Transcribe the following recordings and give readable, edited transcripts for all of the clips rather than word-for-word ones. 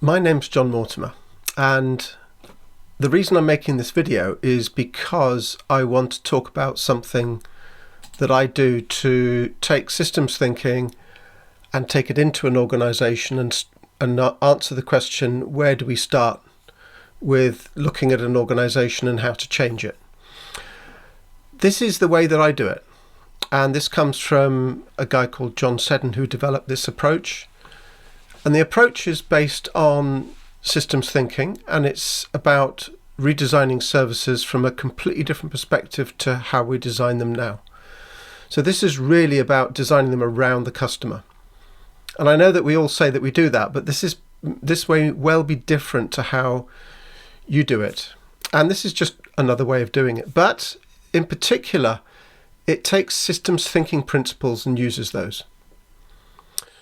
My name's John Mortimer, and the reason I'm making this video is because I want to talk about something that I do to take systems thinking and take it into an organization and answer the question, where do we start with looking at an organization and how to change it? This is the way that I do it. And this comes from a guy called John Seddon who developed this approach. And the approach is based on systems thinking, and it's about redesigning services from a completely different perspective to how we design them now. So this is really about designing them around the customer. And I know that we all say that we do that, but this may well be different to how you do it. And this is just another way of doing it. But in particular, it takes systems thinking principles and uses those.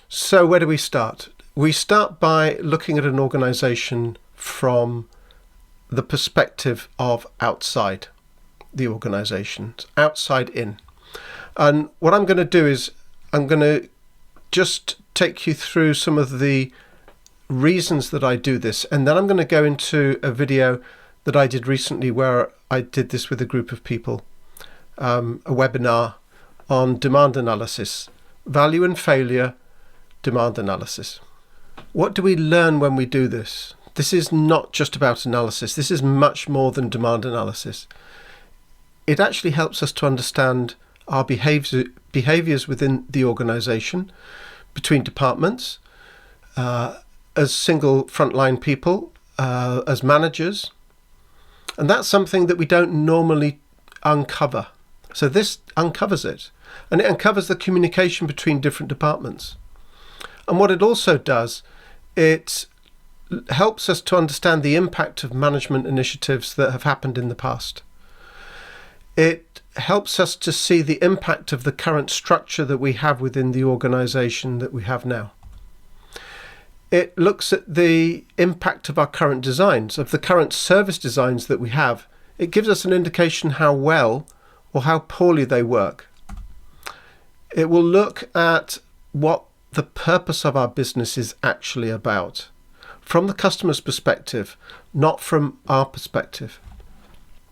So where do we start? We start by looking at an organization from the perspective of outside the organization, outside in. And what I'm going to do is I'm going to just take you through some of the reasons that I do this. And then I'm going to go into a video that I did recently where I did this with a group of people, a webinar on demand analysis, value and failure, demand analysis. What do we learn when we do this? This is not just about analysis. This is much more than demand analysis. It actually helps us to understand our behaviors within the organization, between departments, as single frontline people, as managers. And that's something that we don't normally uncover. So this uncovers it, and it uncovers the communication between different departments. And what it also does, it helps us to understand the impact of management initiatives that have happened in the past. It helps us to see the impact of the current structure that we have within the organization that we have now. It looks at the impact of our current designs, of the current service designs that we have. It gives us an indication how well or how poorly they work. It will look at what the purpose of our business is actually about, from the customer's perspective, not from our perspective.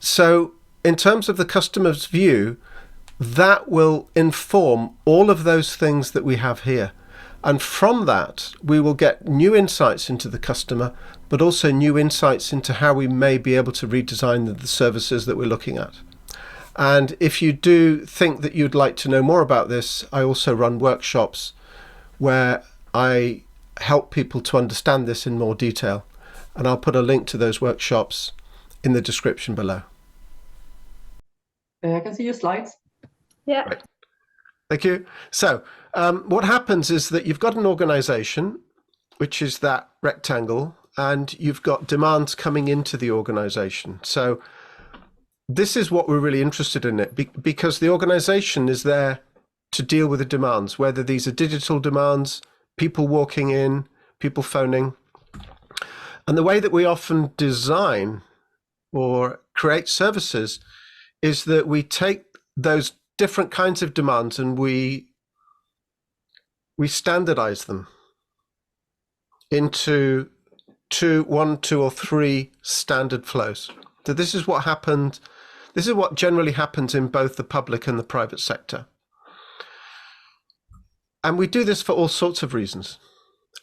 So in terms of the customer's view, that will inform all of those things that we have here. And from that, we will get new insights into the customer, but also new insights into how we may be able to redesign the services that we're looking at. And if you do think that you'd like to know more about this, I also run workshops where I help people to understand this in more detail. And I'll put a link to those workshops in the description below. I can see your slides. Yeah. Right. Thank you. So what happens is that you've got an organization, which is that rectangle, and you've got demands coming into the organization. So this is what we're really interested in it, because the organization is there to deal with the demands, whether these are digital demands, people walking in, people phoning. And the way that we often design or create services is that we take those different kinds of demands and we standardize them into one, two, or three standard flows. So this is what happened. This is what generally happens in both the public and the private sector. And we do this for all sorts of reasons.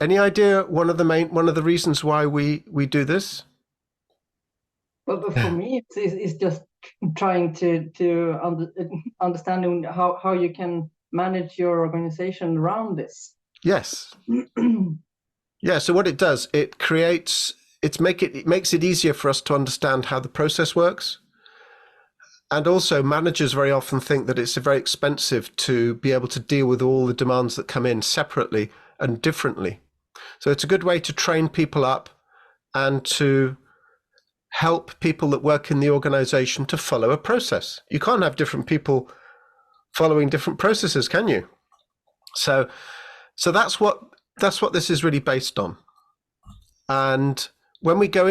Any idea one of the reasons why we do this? Well, but for me, it's just trying to understanding how you can manage your organization around this. Yes. Yeah. So what it does, it makes it easier for us to understand how the process works. And also managers very often think that it's very expensive to be able to deal with all the demands that come in separately and differently. So it's a good way to train people up and to help people that work in the organization to follow a process. You can't have different people following different processes, can you? So that's what this is really based on. And when I go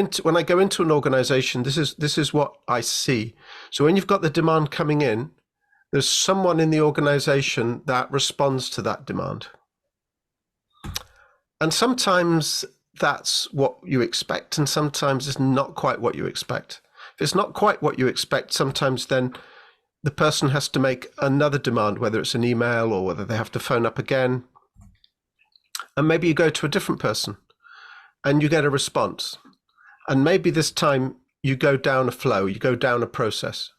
into an organization, this is what I see. So when you've got the demand coming in, there's someone in the organization that responds to that demand. And sometimes that's what you expect, and sometimes it's not quite what you expect. If it's not quite what you expect, sometimes then the person has to make another demand, whether it's an email or whether they have to phone up again. And maybe you go to a different person and you get a response. And maybe this time you go down a flow, you go down a process.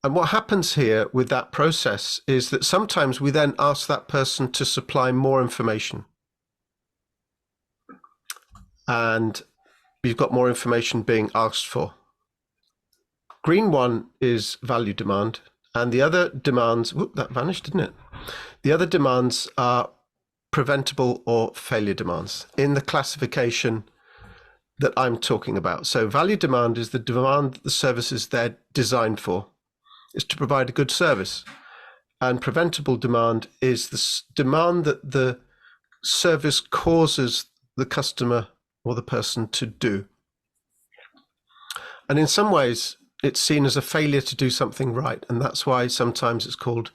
And what happens here with that process is that sometimes we then ask that person to supply more information. And you've got more information being asked for. Green one is value demand. And the other demands, whoop, that vanished, didn't it? The other demands are preventable or failure demands in the classification that I'm talking about. So value demand is the demand that the services they're designed for, is to provide a good service. And preventable demand is the demand that the service causes the customer or the person to do. And in some ways, it's seen as a failure to do something right. And that's why sometimes it's called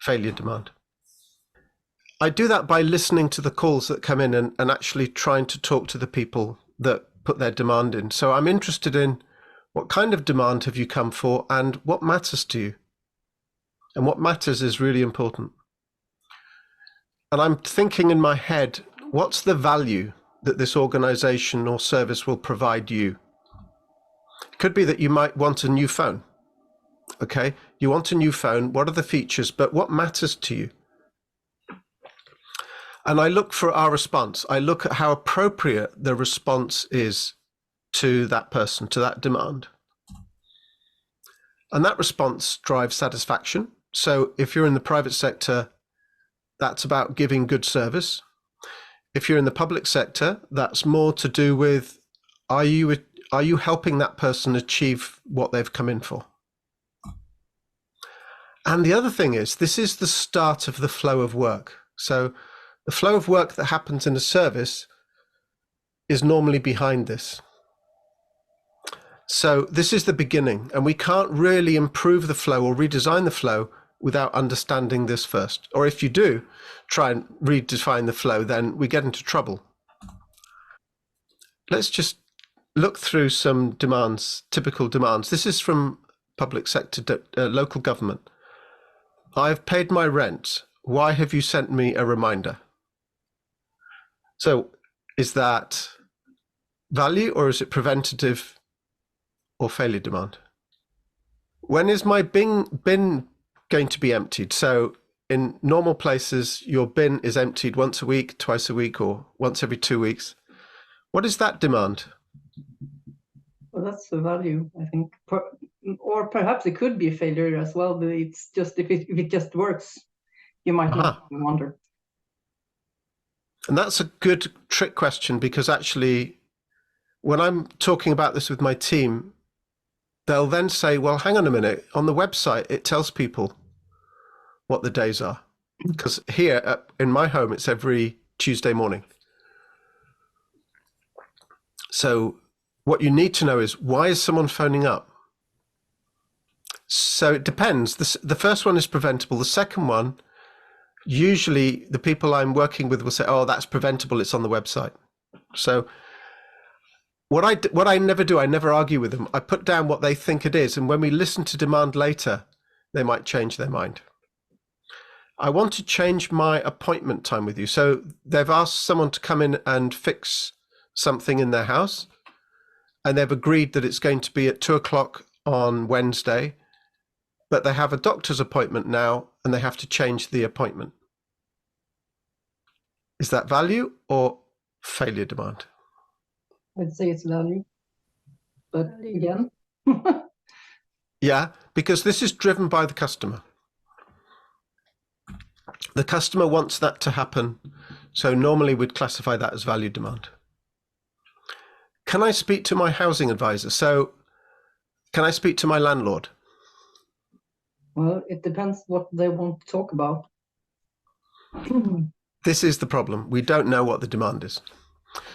failure demand. I do that by listening to the calls that come in and actually trying to talk to the people that put their demand in. So I'm interested in what kind of demand have you come for and what matters to you? And what matters is really important. And I'm thinking in my head, what's the value that this organization or service will provide you? It could be that you might want a new phone. Okay, you want a new phone. What are the features? But what matters to you? And I look for our response. I look at how appropriate the response is to that person, to that demand. And that response drives satisfaction. So if you're in the private sector, that's about giving good service. If you're in the public sector, that's more to do with, are you helping that person achieve what they've come in for? And the other thing is, this is the start of the flow of work. So the flow of work that happens in a service is normally behind this. So this is the beginning, and we can't really improve the flow or redesign the flow without understanding this first. Or if you do try and redefine the flow, then we get into trouble. Let's just look through some demands, typical demands. This is from public sector, local government. I've paid my rent. Why have you sent me a reminder? So is that value or is it preventative or failure demand? When is my bin going to be emptied? So in normal places, your bin is emptied once a week, twice a week, or once every 2 weeks. What is that demand? Well, that's the value, I think. Or perhaps it could be a failure as well, but it's just if it just works, you might not wonder. And that's a good trick question, because actually, when I'm talking about this with my team, they'll then say, well, hang on a minute, on the website, it tells people what the days are. Because here in my home, it's every Tuesday morning. So what you need to know is, why is someone phoning up? So it depends. The first one is preventable. The second one, usually the people I'm working with will say, oh, that's preventable, it's on the website. So what I never do, I never argue with them. I put down what they think it is. And when we listen to demand later, they might change their mind. I want to change my appointment time with you. So they've asked someone to come in and fix something in their house, and they've agreed that it's going to be at 2:00 on Wednesday, but they have a doctor's appointment now and they have to change the appointment. Is that value or failure demand? I'd say it's value, but again. Yeah, because this is driven by the customer. The customer wants that to happen. So normally we'd classify that as value demand. Can I speak to my housing advisor? So can I speak to my landlord? Well, it depends what they want to talk about. This is the problem. We don't know what the demand is.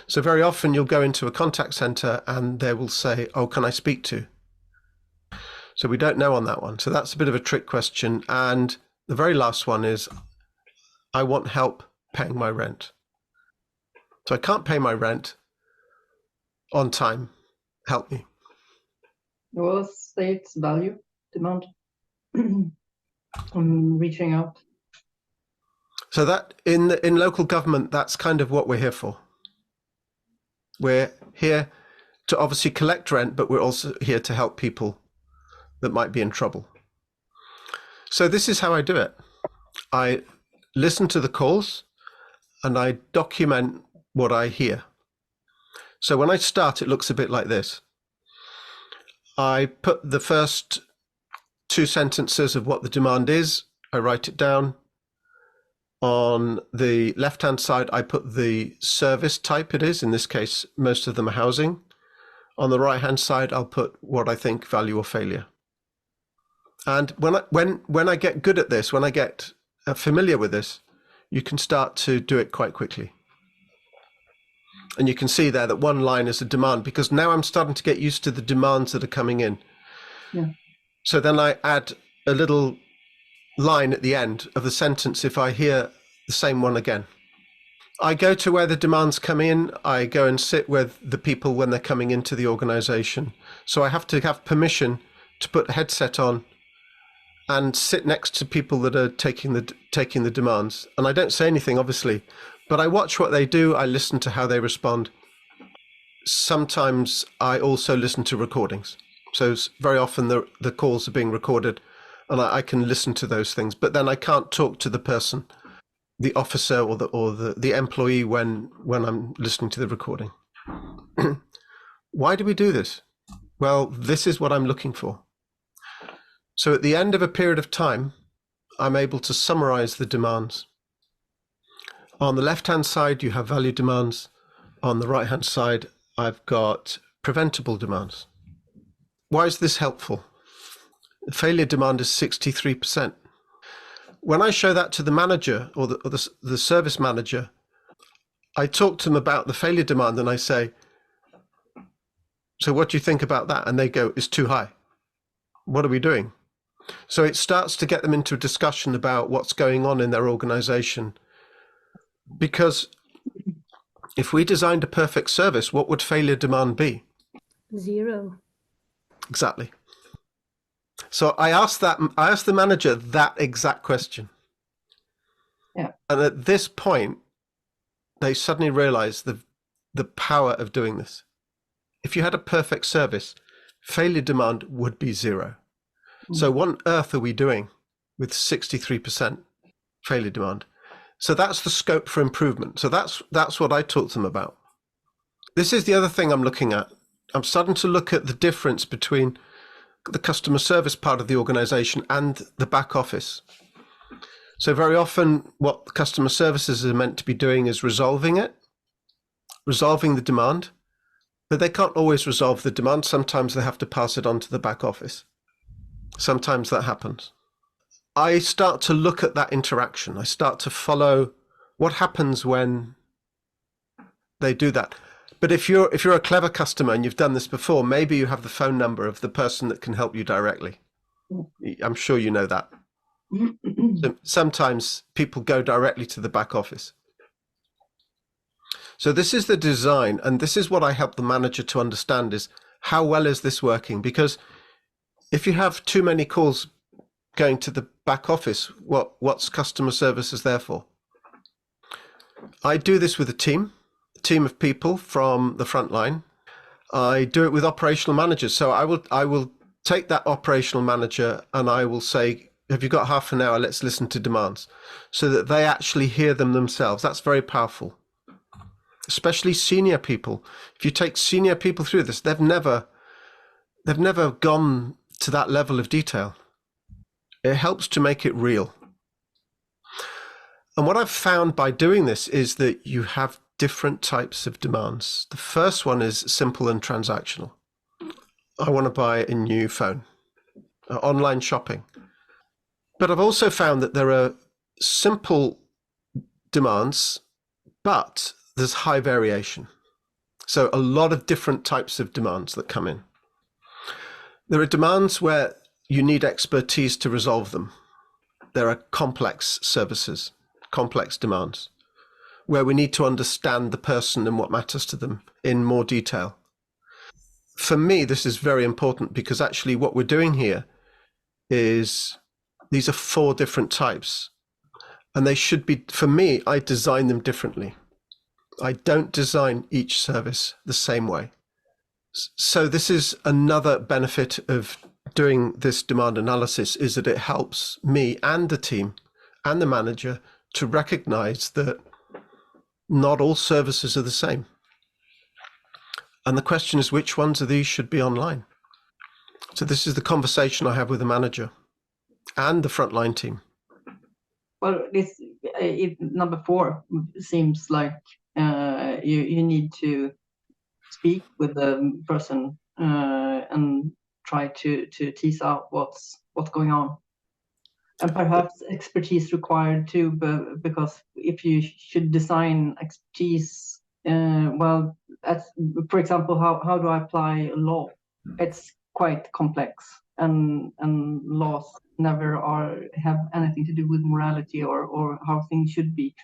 So very often you'll go into a contact center and they will say, oh, can I speak to? So we don't know on that one. So that's a bit of a trick question. And the very last one is, I want help paying my rent. So I can't pay my rent on time. Help me. Well, state's value demand. I'm reaching out. So that in local government, that's kind of what we're here for. We're here to obviously collect rent, but we're also here to help people that might be in trouble. So this is how I do it. I listen to the calls and I document what I hear. So when I start, it looks a bit like this. I put the first 2 sentences of what the demand is. I write it down. On the left-hand side, I put the service type it is. In this case, most of them are housing. On the right-hand side, I'll put what I think value or failure. And when I get good at this, when I get familiar with this, you can start to do it quite quickly. And you can see there that one line is a demand, because now I'm starting to get used to the demands that are coming in. Yeah. So then I add a little line at the end of the sentence if I hear the same one again. I go to where the demands come in. I go and sit with the people when they're coming into the organization. So I have to have permission to put a headset on and sit next to people that are taking the demands. And I don't say anything, obviously, but I watch what they do. I listen to how they respond. Sometimes I also listen to recordings. So very often the calls are being recorded and I can listen to those things, but then I can't talk to the person, the officer or the employee when I'm listening to the recording. Why do we do this? Well, this is what I'm looking for. So at the end of a period of time, I'm able to summarize the demands. On the left-hand side, you have value demands. On the right-hand side, I've got preventable demands. Why is this helpful? The failure demand is 63%. When I show that to the manager or the service manager, I talk to them about the failure demand and I say, so what do you think about that? And they go, it's too high. What are we doing? So it starts to get them into a discussion about what's going on in their organization. Because if we designed a perfect service, what would failure demand be? 0. Exactly. So I asked the manager that exact question. Yeah. And at this point, they suddenly realized the power of doing this. If you had a perfect service, failure demand would be 0. So what on earth are we doing with 63% failure demand? So that's the scope for improvement. So that's what I talk to them about. This is the other thing I'm looking at. I'm starting to look at the difference between the customer service part of the organization and the back office. So very often what customer services are meant to be doing is resolving the demand, but they can't always resolve the demand. Sometimes they have to pass it on to the back office. Sometimes that happens. I start to look at that interaction. I start to follow what happens when they do that. But if you're a clever customer and you've done this before, maybe you have the phone number of the person that can help you directly. I'm sure you know that. So sometimes people go directly to the back office. So this is the design, and this is what I help the manager to understand is how well is this working? Because if you have too many calls going to the back office, what's customer services there for? I do this with a team of people from the front line. I do it with operational managers. So I will take that operational manager and I will say, have you got half an hour? Let's listen to demands, so that they actually hear them themselves. That's very powerful, especially senior people. If you take senior people through this, they've never gone to that level of detail. It helps to make it real. And what I've found by doing this is that you have different types of demands. The first one is simple and transactional. I want to buy a new phone, online shopping. But I've also found that there are simple demands, but there's high variation. So a lot of different types of demands that come in. There are demands where you need expertise to resolve them. There are complex services, complex demands. where we need to understand the person and what matters to them in more detail. For me, this is very important because actually what we're doing here is these are 4 different types, and they should be, for me, I design them differently. I don't design each service the same way. So this is another benefit of doing this demand analysis, is that it helps me and the team and the manager to recognize that not all services are the same. And the question is, which ones of these should be online? So this is the conversation I have with the manager and the frontline team. Well, number 4 seems like you need to speak with the person and try to tease out what's going on, and perhaps expertise required too. Because if you should design expertise, well, for example, how do I apply a law? It's quite complex, and laws never have anything to do with morality or how things should be.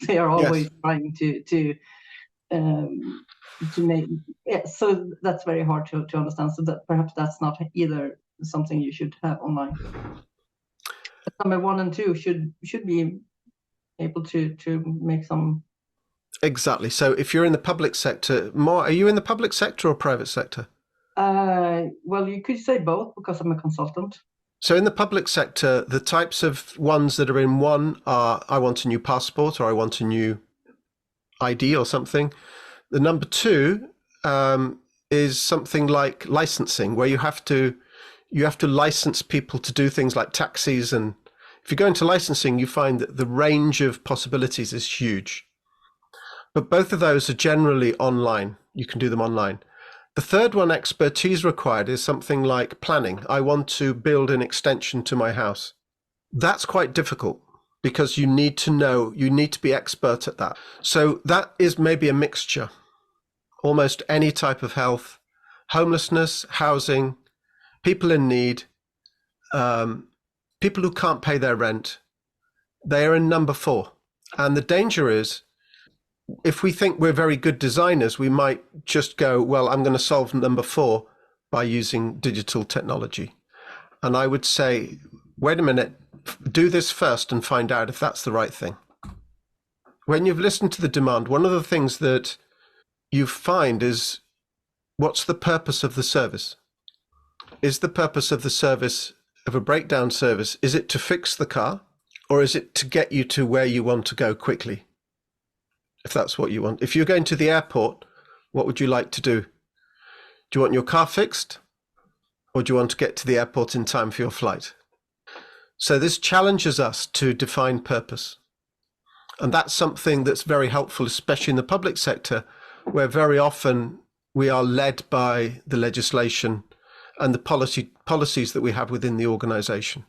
They are always trying to make, yeah, so that's very hard to understand. So that perhaps that's not either something you should have online. Number 1 and 2 should be able to make some. Exactly. So if you're in the public sector, are you in the public sector or private sector? Well, you could say both because I'm a consultant. So in the public sector, the types of ones that are in 1 are, I want a new passport, or I want a new ID or something. The number 2 is something like licensing, where you have to license people to do things like taxis. And if you go into licensing, you find that the range of possibilities is huge. But both of those are generally online. You can do them online. The third one, expertise required, is something like planning. I want to build an extension to my house. That's quite difficult because you need to be expert at that. So that is maybe a mixture. Almost any type of health, homelessness, housing, people in need, people who can't pay their rent, they are in number 4. And the danger is, if we think we're very good designers, we might just go, well, I'm going to solve number 4 by using digital technology. And I would say, wait a minute, do this first and find out if that's the right thing. When you've listened to the demand, one of the things that you find is, what's the purpose of the service? Is the purpose of the service, of a breakdown service, is it to fix the car, or is it to get you to where you want to go quickly? If that's what you want. If you're going to the airport, what would you like to do? Do you want your car fixed, or do you want to get to the airport in time for your flight? So this challenges us to define purpose. And that's something that's very helpful, especially in the public sector, where very often we are led by the legislation and the policies that we have within the organization.